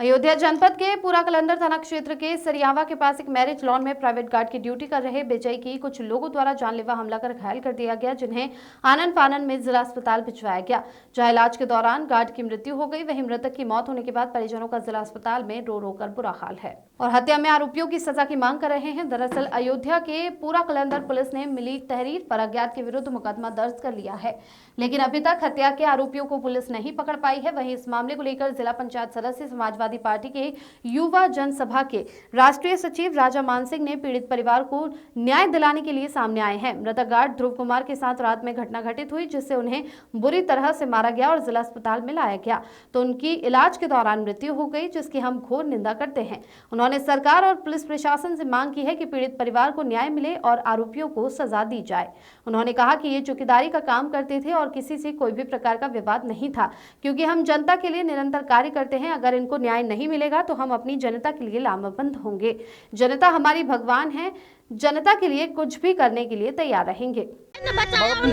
अयोध्या जनपद के पूरा कलंदर थाना क्षेत्र के सरियावा के पास एक मैरिज लॉन में प्राइवेट गार्ड की ड्यूटी कर रहे विजय की कुछ लोगों द्वारा जानलेवा हमला कर घायल कर दिया गया, जिन्हें आनन फानन में जिला अस्पताल भिजवाया गया, जहां इलाज के दौरान गार्ड की मृत्यु हो गई। वहीं मृतक की मौत होने के बाद परिजनों का जिला अस्पताल में रो रो कर बुरा हाल है और हत्या में आरोपियों की सजा की मांग कर रहे हैं। दरअसल अयोध्या के पूरा कलंदर पुलिस ने मिली तहरीर पर अज्ञात के विरुद्ध मुकदमा दर्ज कर लिया है, लेकिन अभी तक हत्या के आरोपियों को पुलिस नहीं पकड़ पाई है। वहीं इस मामले को लेकर जिला पंचायत सदस्य समाजवादी पार्टी के युवा जनसभा के राष्ट्रीय सचिव राजा मान सिंह ने पीड़ित परिवार को न्याय दिलाने के लिए सामने आए हैं। मृतक गार्ड ध्रुव कुमार के साथ रात में घटना घटित हुई, जिससे उन्हें बुरी तरह से मारा गया और जिला अस्पताल में लाया गया, तो उनकी इलाज के दौरान मृत्यु हो गई, जिसकी हम घोर निंदा करते हैं। उन्होंने सरकार और पुलिस प्रशासन से मांग की है कि पीड़ित परिवार को न्याय मिले और आरोपियों को सजा दी जाए। उन्होंने कहा कि ये चौकीदारी का काम करते थे और किसी से कोई भी प्रकार का विवाद नहीं था, क्योंकि हम जनता के लिए निरंतर कार्य करते हैं। अगर इनको न्याय नहीं मिलेगा तो हम अपनी जनता के लिए लामबंद होंगे। जनता हमारी भगवान है, जनता के लिए कुछ भी करने के लिए तैयार रहेंगे।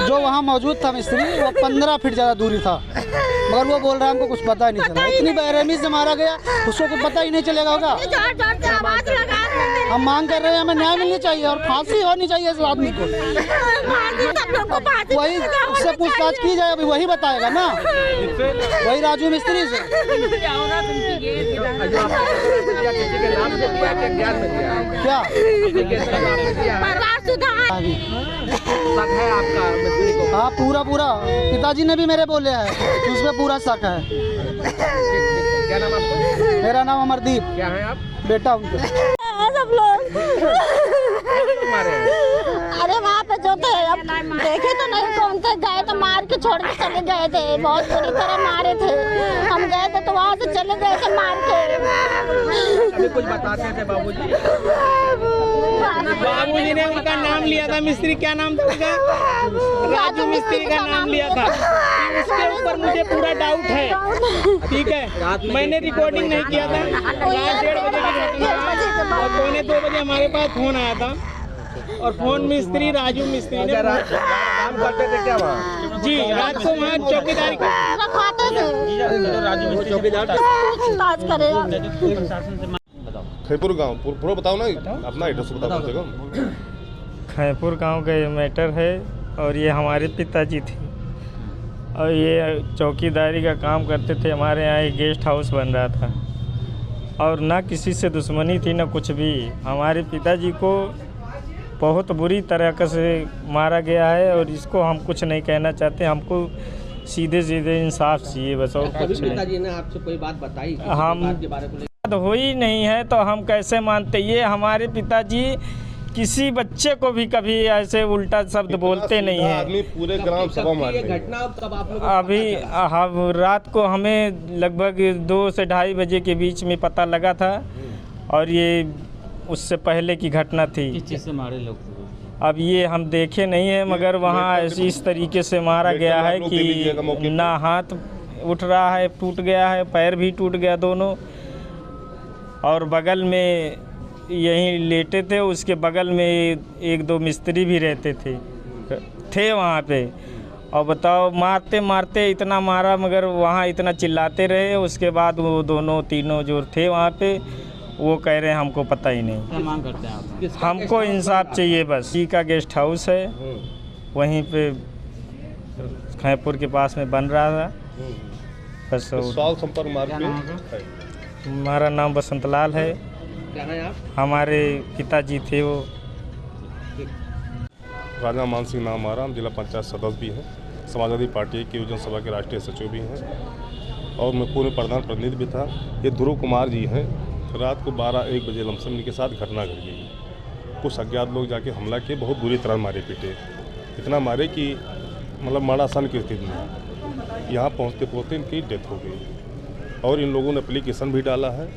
जो वहाँ मौजूद था मिस्त्री, वो 15 फीट ज़्यादा दूरी था, मगर वो बोल रहा है हमको कुछ पता ही नहीं चला। इतनी बेरहमी से मारा गया, उसको कुछ पता ही नहीं चलेगा होगा। हम मांग कर रहे हैं, हमें न्याय मिलनी चाहिए और फांसी होनी चाहिए इस आदमी को। वही उससे पूछताछ की जाए, अभी वही बताएगा ना, वही राजू मिस्त्री से। क्या है आपका? हाँ, पूरा पिताजी ने भी मेरे बोले हैं, उसमें पूरा शक है। क्या नाम आपका? मेरा नाम अमरदीप। क्या है आप? बेटा उनके। सब लोग अरे वहाँ पे जो थे, अब देखे तो नहीं कौन थे, गए तो मार के छोड़ के चले गए थे, बहुत बुरी तरह मारे थे। हम गए थे तो वहाँ से चले गए थे मार के। अभी कुछ बताते थे बाबूजी? बाबूजी ने उनका नाम लिया था, मिस्त्री क्या नाम था उनका? राजू मिस्त्री का नाम लिया था। उसके ऊपर मुझे पूरा डाउट है, ठीक है। मैंने रिकॉर्डिंग नहीं किया था। रात 1:30 बजे की घटना और 1:45 बजे हमारे पास फोन आया था और फोन मिस्त्री राजू मिस्त्री ने काम करते थे क्या वहाँ? जी, रात को वहाँ चौकीदारी खैपुर गांव पूरा बताओ ना, अपना एड्रेस बताओ कम से कम। खैपुर गांव का ये मैटर है और ये हमारे पिताजी थे और ये चौकीदारी का काम करते थे। हमारे यहाँ एक गेस्ट हाउस बन रहा था और ना किसी से दुश्मनी थी ना कुछ भी। हमारे पिताजी को बहुत बुरी तरह से मारा गया है और इसको हम कुछ नहीं कहना चाहते। हमको सीधे सीधे इंसाफ चाहिए बस, और कुछ नहीं। पिताजी ने आपसे कोई बात बताई? हम के बारे में हो ही नहीं है तो हम कैसे मानते? ये हमारे पिताजी किसी बच्चे को भी कभी ऐसे उल्टा शब्द बोलते नहीं है। आदमी पूरे ग्राम सभा में घटना कब आप लोग? अभी हम रात को हमें लगभग 2 से 2:30 बजे के बीच में पता लगा था और ये उससे पहले की घटना थी। किस चीज़ से मारे लोग? अब ये हम देखे नहीं है, मगर वहाँ इस तरीके से मारा गया है कि ना हाथ उठ रहा है, टूट गया है, पैर भी टूट गया दोनों, और बगल में यहीं लेटे थे। उसके बगल में 1-2 मिस्त्री भी रहते थे वहाँ पे। और बताओ, मारते मारते इतना मारा, मगर वहाँ इतना चिल्लाते रहे। उसके बाद वो दोनों तीनों जो थे वहाँ पे, वो कह रहे हैं हमको पता ही नहीं। क्या मांग करते हैं आप? हमको इंसाफ चाहिए बस। जी का गेस्ट हाउस है, वहीं पे खैपुर के पास में बन रहा था बस। संपर्क मार्ग हमारा नाम बसंतलाल है। क्या है आप? हमारे पिताजी थे वो। राजा मान सिंह नाम हमारा, हम जिला पंचायत सदस्य भी हैं, समाजवादी पार्टी की युवा जनसभा के राष्ट्रीय सचिव भी हैं और मैं पूर्व प्रधान प्रतिनिधि भी था। ये ध्रुव कुमार जी हैं। रात को 12-1 बजे लमसम के साथ घटना घट गई। कुछ अज्ञात लोग जाके हमला किए, बहुत बुरी तरह मारे पीटे, इतना मारे कि मतलब मरासन की स्थिति में यहाँ पहुँचते पहुँचते इनकी डेथ हो गई। और इन लोगों ने एप्लीकेशन भी डाला है।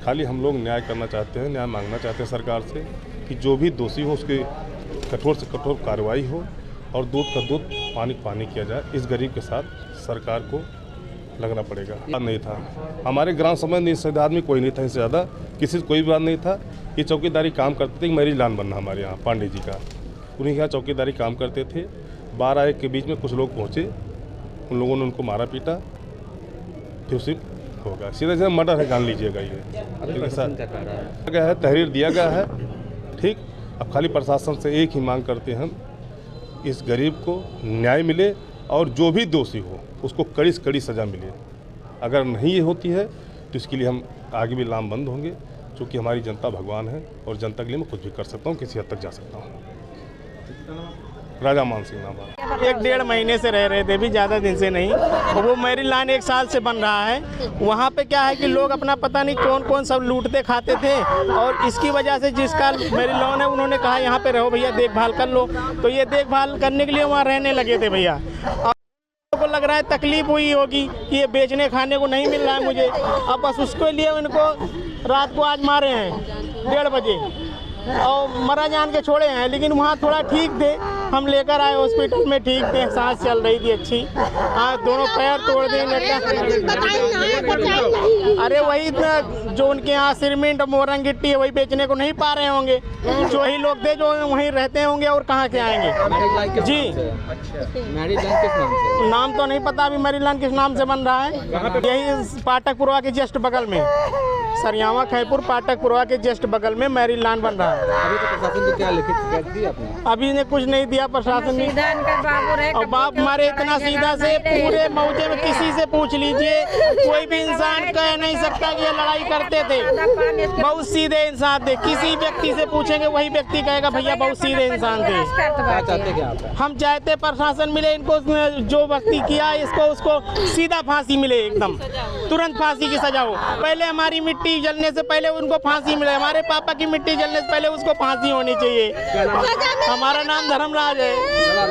खाली हम लोग न्याय करना चाहते हैं, न्याय मांगना चाहते हैं सरकार से कि जो भी दोषी हो उसके कठोर से कठोर कार्रवाई हो और दूध का दूध पानी पानी किया जाए। इस गरीब के साथ सरकार को लगना पड़ेगा। नहीं था हमारे ग्राम सभा में, इस आदमी कोई नहीं था, इससे ज़्यादा किसी से कोई बात नहीं था। ये चौकीदारी काम करते थे। मैरिज लॉन बनना हमारे यहाँ पांडे जी का, उन्हीं के यहाँ चौकीदारी काम करते थे। 12-1 के बीच में कुछ लोग पहुँचे, उन लोगों ने उनको मारा पीटा, फिर उसे होगा। सीधा सीधा मर्डर है, जान लीजिएगा ये। प्रशासन क्या कह रहा है? गया है, तहरीर दिया गया है, ठीक। अब खाली प्रशासन से एक ही मांग करते हैं, इस गरीब को न्याय मिले और जो भी दोषी हो उसको कड़ी से कड़ी सज़ा मिले। अगर नहीं ये होती है तो इसके लिए हम आगे भी लामबंद होंगे, क्योंकि हमारी जनता भगवान है और जनता के लिए मैं कुछ भी कर सकता हूँ, किसी हद तक जा सकता हूँ। राजा मान सिंह नाम है। 1-1.5 महीने से रह रहे थे, भी ज़्यादा दिन से नहीं। और वो मैरिज लॉन 1 साल से बन रहा है। वहाँ पे क्या है कि लोग अपना पता नहीं कौन कौन सब लूटते खाते थे, और इसकी वजह से जिसका मैरिज लॉन है उन्होंने कहा यहाँ पे रहो भैया, देखभाल कर लो, तो ये देखभाल करने के लिए वहाँ रहने लगे थे भैया। को लग रहा है तकलीफ हुई होगी कि ये बेचने खाने को नहीं मिल रहा है मुझे, अब बस उसके लिए उनको रात को आज मारे हैं 1:30 बजे और मरा जान के छोड़े हैं। लेकिन वहाँ थोड़ा ठीक थे, हम लेकर आए हॉस्पिटल में, ठीक थे, सांस चल रही थी अच्छी। हाँ, दोनों पैर तोड़ दिए लड़का। अरे वही जो उनके यहाँ सीमेंट मोरंग गिट्टी है वही बेचने को नहीं पा रहे होंगे, जो ही लोग थे जो वहीं रहते होंगे, और कहाँ से आएंगे जी। मैरिज लॉन किस नाम से? नाम तो नहीं पता अभी मैरिज लॉन किस नाम से बन रहा है। यही पाठकपुरवा के जस्ट बगल में, सरियावा खैपुर पाठकपुरवा के जस्ट बगल में मैरिज लॉन बन रहा है। अभी तो प्रशासन को क्या लिखित शिकायत दी आपने? अभी ने कुछ नहीं दिया प्रशासन ने। और बाप हमारे इतना सीधा से पूरे मौजे में किसी से पूछ लीजिए, कोई भी इंसान कह नहीं सकता कि ये लड़ाई करते थे। बहुत सीधे इंसान थे, किसी व्यक्ति से पूछेंगे वही व्यक्ति कहेगा भैया बहुत सीधे इंसान थे। क्या चाहते क्या आप? हम चाहते प्रशासन मिले इनको, जो व्यक्ति किया इसको उसको सीधा फांसी मिले, एकदम तुरंत फांसी की सजा हो। पहले हमारी मिट्टी जलने से पहले उनको फांसी मिले, हमारे पापा की मिट्टी जलने से पहले उसको फांसी होनी चाहिए। हमारा नाम धर्मराज है।